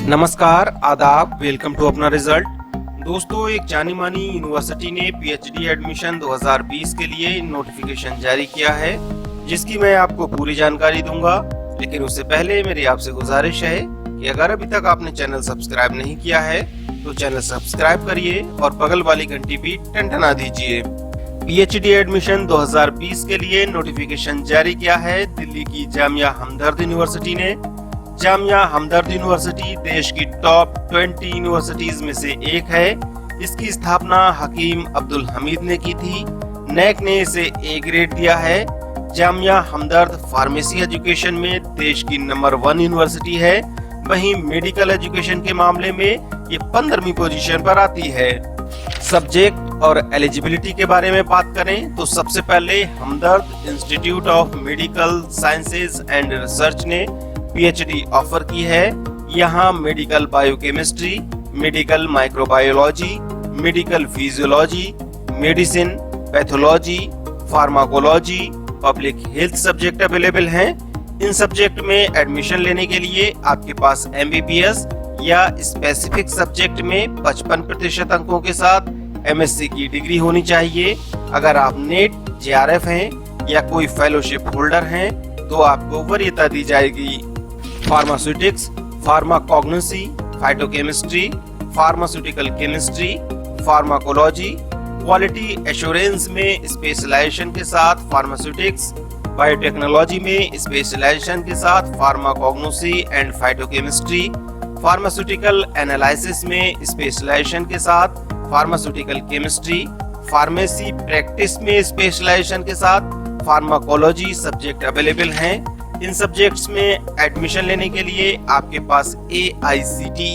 नमस्कार, आदाब, welcome to अपना रिजल्ट। दोस्तों, एक जानी मानी यूनिवर्सिटी ने पीएचडी एडमिशन 2020 के लिए नोटिफिकेशन जारी किया है, जिसकी मैं आपको पूरी जानकारी दूंगा। लेकिन उससे पहले मेरी आपसे गुजारिश है कि अगर अभी तक आपने चैनल सब्सक्राइब नहीं किया है तो चैनल सब्सक्राइब करिए और बगल वाली घंटी भी टंटना दीजिए। पीएचडी एडमिशन 2020 के लिए नोटिफिकेशन जारी किया है दिल्ली की जामिया हमदर्द यूनिवर्सिटी ने। जामिया हमदर्द यूनिवर्सिटी देश की टॉप 20 यूनिवर्सिटीज में से एक है। इसकी स्थापना हकीम अब्दुल हमीद ने की थी। नैक ने इसे ए ग्रेड दिया है। जामिया हमदर्द फार्मेसी एजुकेशन में देश की नंबर 1 यूनिवर्सिटी है। वहीं मेडिकल एजुकेशन के मामले में ये 15वीं पोजीशन पर आती है। सब्जेक्ट और एलिजिबिलिटी के बारे में बात करें तो सबसे पहले Hamdard institute of medical sciences and research ने पीएचडी ऑफर की है। यहाँ medical biochemistry, medical microbiology, medical physiology, medicine, pathology, pharmacology, public health subject available हैं। इन सब्जेक्ट में एडमिशन लेने के लिए आपके पास एमबीबीएस या स्पेसिफिक सब्जेक्ट में 55% अंकों के साथ एमएससी की डिग्री होनी चाहिए। अगर आप नेट, जेआरएफ हैं या कोई फेलोशिप होल्डर हैं तो आपको वरीयता दी जाएगी। Pharmaceutics, pharmacognosy, phytochemistry, pharmaceutical chemistry, pharmacology, quality assurance में स्पेशलाइजेशन के साथ फार्मास्यूटिक्स, बायोटेक्नोलॉजी में स्पेशलाइजेशन के साथ pharmacognosy and phytochemistry, pharmaceutical analysis में स्पेशलाइजेशन के साथ फार्मास्यूटिकल केमिस्ट्री, फार्मेसी प्रैक्टिस में स्पेशलाइजेशन के साथ फार्माकोलॉजी सब्जेक्ट अवेलेबल हैं। इन सब्जेक्ट्स में एडमिशन लेने के लिए आपके पास AICTE,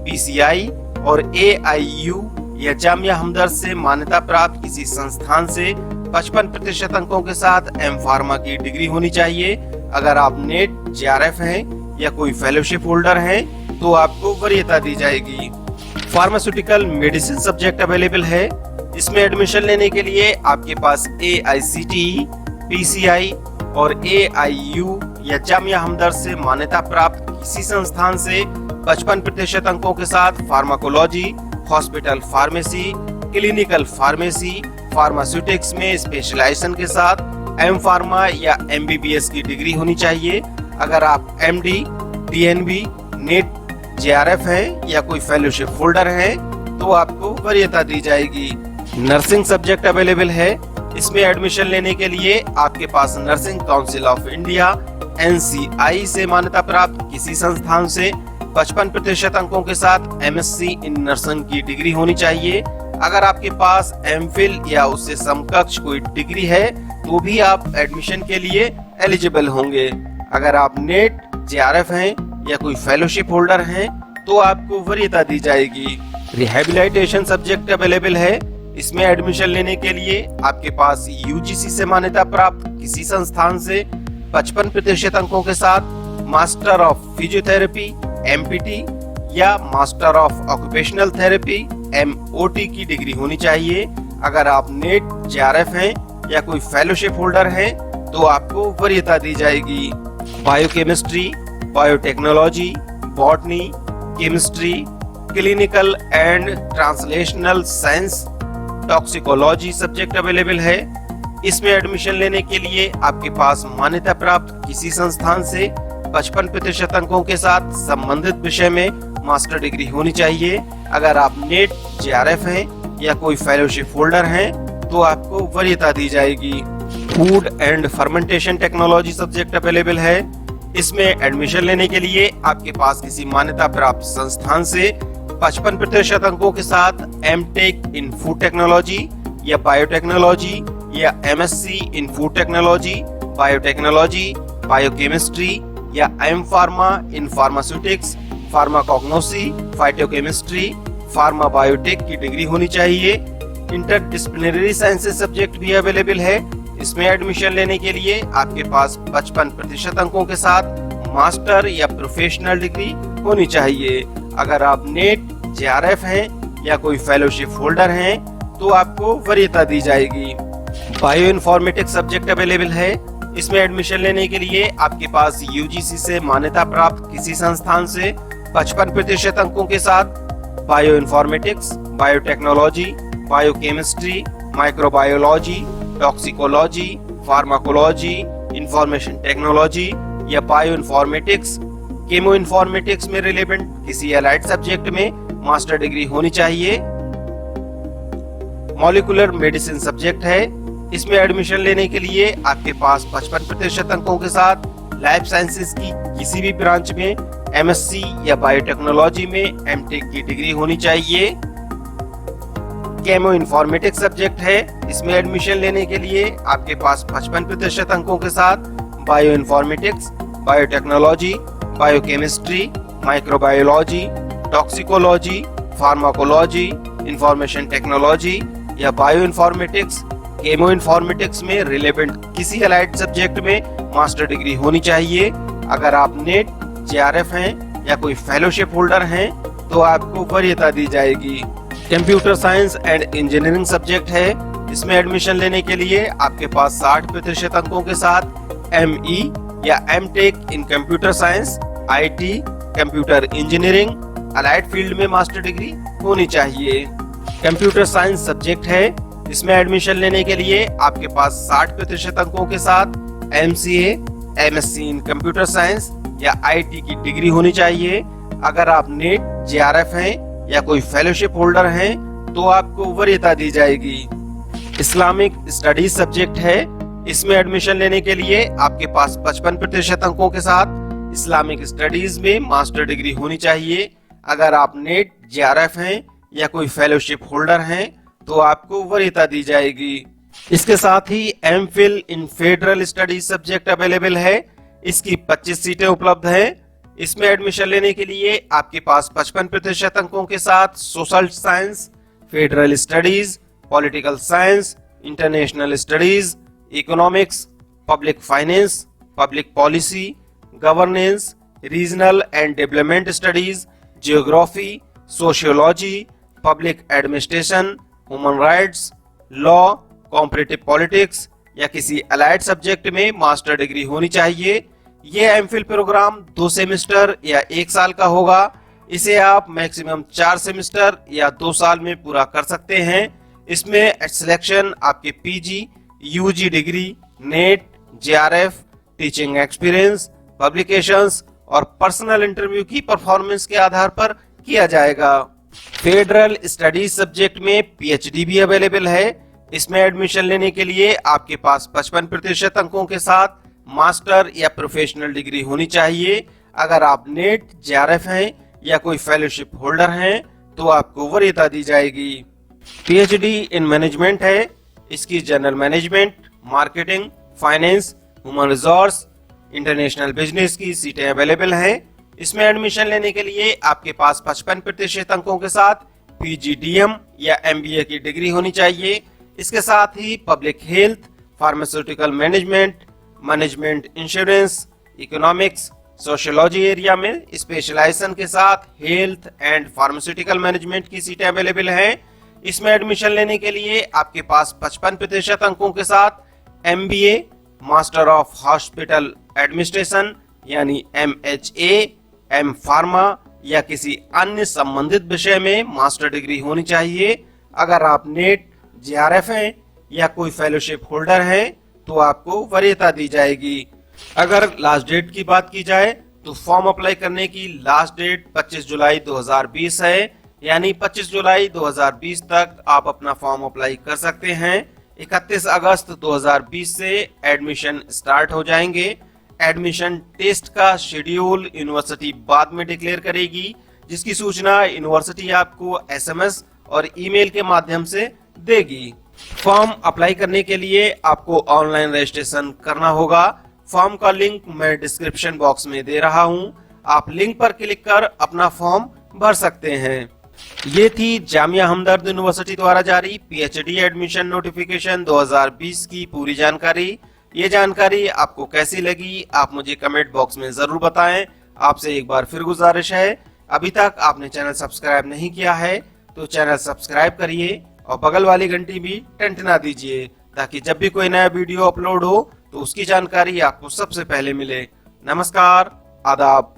PCI और AIU या जामिया हमदर्द से मान्यता प्राप्त किसी संस्थान से 55% अंकों के साथ एम फार्मा की डिग्री होनी चाहिए। अगर आप नेट, जेआरएफ हैं या कोई फेलोशिप होल्डर हैं तो आपको वरीयता दी जाएगी। फार्मास्यूटिकल मेडिसिन सब्जेक्ट अवेलेबल है। इसमें एडमिशन लेने के लिए आपके पास AICTE, PCI और AIU या जामिया हमदर्द से मान्यता प्राप्त किसी संस्थान से 55% अंकों के साथ pharmacology, hospital pharmacy, clinical pharmacy, pharmaceutics में स्पेशलाइजेशन के साथ एम फार्मा या एमबीबीएस की डिग्री होनी चाहिए। अगर आप MD, DNB, नेट, जेआरएफ है या कोई फेलोशिप होल्डर है तो आपको वरीयता दी जाएगी। नर्सिंग सब्जेक्ट अवेलेबल है। इसमें एडमिशन लेने के लिए आपके पास nursing council of India NCI से मान्यता प्राप्त किसी संस्थान से 55% अंकों के साथ MSc इन नर्सिंग की डिग्री होनी चाहिए। अगर आपके पास MPhil या उससे समकक्ष कोई डिग्री है तो भी आप एडमिशन के लिए एलिजिबल होंगे। अगर आप नेट, जेआरएफ हैं या कोई फेलोशिप होल्डर हैं तो आपको वरीयता दी जाएगी। रिहेबिलिटेशन सब्जेक्ट अवेलेबल है। इसमें एडमिशन लेने के लिए आपके पास UGC से मान्यता प्राप्त किसी संस्थान से 55% अंकों के साथ मास्टर ऑफ फिजियोथेरेपी MPT या master of occupational therapy MOT की डिग्री होनी चाहिए। अगर आप नेट, जेआरएफ हैं या कोई फेलोशिप होल्डर हैं तो आपको वरीयता दी जाएगी। Biochemistry, biotechnology, botany, chemistry, clinical and translational science, toxicology subject available है। इसमें एडमिशन लेने के लिए आपके पास मान्यता प्राप्त किसी संस्थान से 55% अंकों के साथ संबंधित विषय में मास्टर डिग्री होनी चाहिए। अगर आप नेट, जेआरएफ हैं या कोई फेलोशिप होल्डर हैं तो आपको वरीयता दी जाएगी। Food and fermentation technology subject available है। इसमें एडमिशन लेने के लिए आपके पास किसी मान्यता प्राप्त संस्थान से 55% अंकों के साथ MTech इन फूड टेक्नोलॉजी या बायोटेक्नोलॉजी या MSc in food technology, biotechnology, biochemistry या M pharma in pharmaceutics, pharmacognosy, phytochemistry, pharma biotech की डिग्री होनी चाहिए। इंटरडिसिप्लिनरी साइंसेज सब्जेक्ट भी अवेलेबल है। इसमें एडमिशन लेने के लिए आपके पास 55% अंकों के साथ मास्टर या प्रोफेशनल डिग्री होनी चाहिए। अगर आप नेट, जेआरएफ हैं या कोई फेलोशिप होल्डर हैं तो आपको वरीयता दी जाएगी। बायो इन्फॉर्मेटिक्स सब्जेक्ट अवेलेबल है। इसमें एडमिशन लेने के लिए आपके पास यूजीसी से मान्यता प्राप्त किसी संस्थान से 55% अंकों के साथ bio informatics, biotechnology, biochemistry, microbiology, toxicology, pharmacology, information technology या बायो इन्फॉर्मेटिक्स, केमो इन्फॉर्मेटिक्स में रिलेवेंट किसी अलाइड सब्जेक्ट में मास्टर डिग्री होनी चाहिए। मॉलिक्यूलर मेडिसिन सब्जेक्ट है, इसमें एडमिशन लेने के लिए आपके पास 55% अंकों के साथ लाइफ साइंसेज की किसी भी ब्रांच में एमएससी या बायोटेक्नोलॉजी में एमटेक की डिग्री होनी चाहिए। केमो इन्फॉर्मेटिक्स सब्जेक्ट है, इसमें एडमिशन लेने के लिए आपके पास 55% अंकों के साथ bio informatics, biotechnology, biochemistry, microbiology, toxicology, pharmacology, information technology या बायो इन्फॉर्मेटिक्स, केमो इन्फॉर्मेटिक्स में रिलेवेंट किसी अलाइड सब्जेक्ट में मास्टर डिग्री होनी चाहिए। अगर आप नेट, जेआरएफ हैं या कोई फेलोशिप होल्डर हैं तो आपको वरीयता दी जाएगी। Computer science and engineering subject है, इसमें एडमिशन लेने के लिए आपके पास 60% अंकों के साथ एमई या MTech in computer science, IT, computer engineering, allied field में मास्टर डिग्री होनी चाहिए। कंप्यूटर साइंस सब्जेक्ट है, इसमें एडमिशन लेने के लिए आपके पास 60% अंकों के साथ MCA, MSc in computer science या आईटी की डिग्री होनी चाहिए। अगर आप नेट, जेआरएफ हैं या कोई फेलोशिप होल्डर हैं तो आपको वरीयता दी जाएगी। इस्लामिक स्टडीज सब्जेक्ट है, इसमें एडमिशन लेने के लिए आपके पास 55% अंकों के साथ इस्लामिक स्टडीज में मास्टर डिग्री होनी चाहिए। अगर आप नेट, जेआरएफ हैं या कोई फेलोशिप होल्डर हैं तो आपको वरीयता दी जाएगी। इसके साथ ही MPhil in federal studies subject available है, इसकी 25 सीटें उपलब्ध हैं। इसमें एडमिशन लेने के लिए आपके पास 55% अंकों के साथ social science, federal studies, political science, international studies, economics, public finance, public policy, governance, regional and development studies, geography, sociology, public administration, human rights, law, comparative politics या किसी अलाइड सब्जेक्ट में मास्टर डिग्री होनी चाहिए। यह MPhil programme 2 semester या 1 साल का होगा। इसे आप मैक्सिमम 4 सेमेस्टर या 2 साल में पूरा कर सकते हैं। इसमें सिलेक्शन आपके PG, UG degree, NET, JRF, teaching experience, publications और पर्सनल इंटरव्यू की परफॉर्मेंस के आधार पर किया जाएगा। फेडरल स्टडीज सब्जेक्ट में पीएचडी भी अवेलेबल है, इसमें एडमिशन लेने के लिए आपके पास 55% अंकों के साथ मास्टर या प्रोफेशनल डिग्री होनी चाहिए। अगर आप नेट, जेआरएफ हैं या कोई फेलोशिप होल्डर हैं तो आपको वरीयता दी जाएगी। पीएचडी इन मैनेजमेंट है, इसकी general management, marketing, finance, human resource, international business की सीटें अवेलेबल हैं। इसमें एडमिशन लेने के लिए आपके पास 55% अंकों के साथ पीजीडीएम या एमबीए की डिग्री होनी चाहिए। इसके साथ ही public health, pharmaceutical management, management insurance, economics, sociology area में स्पेशलाइजेशन के साथ हेल्थ एंड फार्मास्यूटिकल मैनेजमेंट की सीटें अवेलेबल हैं। इसमें एडमिशन लेने के लिए आपके पास 55% अंकों के साथ MBA, master of hospital administration यानी एमएचए, एम फार्मा या किसी अन्य संबंधित विषय में मास्टर डिग्री होनी चाहिए। अगर आप नेट, जेआरएफ हैं या कोई फेलोशिप होल्डर है तो आपको वरीयता दी जाएगी। अगर लास्ट डेट की बात की जाए तो फॉर्म अप्लाई करने की लास्ट डेट 25 जुलाई 2020 है, यानी 25 जुलाई 2020 तक आप अपना फॉर्म अप्लाई कर सकते हैं। 31 अगस्त 2020 से एडमिशन स्टार्ट हो जाएंगे। एडमिशन टेस्ट का शेड्यूल यूनिवर्सिटी बाद में डिक्लेयर करेगी, जिसकी सूचना यूनिवर्सिटी आपको एसएमएस और ईमेल के माध्यम से देगी। फॉर्म अप्लाई करने के लिए आपको ऑनलाइन रजिस्ट्रेशन करना होगा। फॉर्म का लिंक मैं डिस्क्रिप्शन बॉक्स में दे रहा हूं, आप लिंक पर क्लिक कर अपना फॉर्म भर सकते हैं। ये थी जामिया हमदर्द यूनिवर्सिटी द्वारा जारी पीएचडी एडमिशन नोटिफिकेशन 2020 की पूरी जानकारी। ये जानकारी आपको कैसी लगी आप मुझे कमेंट बॉक्स में जरूर बताएं। आपसे एक बार फिर गुजारिश है, अभी तक आपने चैनल सब्सक्राइब नहीं किया है तो चैनल सब्सक्राइब करिए और बगल वाली घंटी भी टंटना दीजिए, ताकि जब भी कोई नया वीडियो अपलोड हो तो उसकी जानकारी आपको सबसे पहले मिले। नमस्कार, आदाब।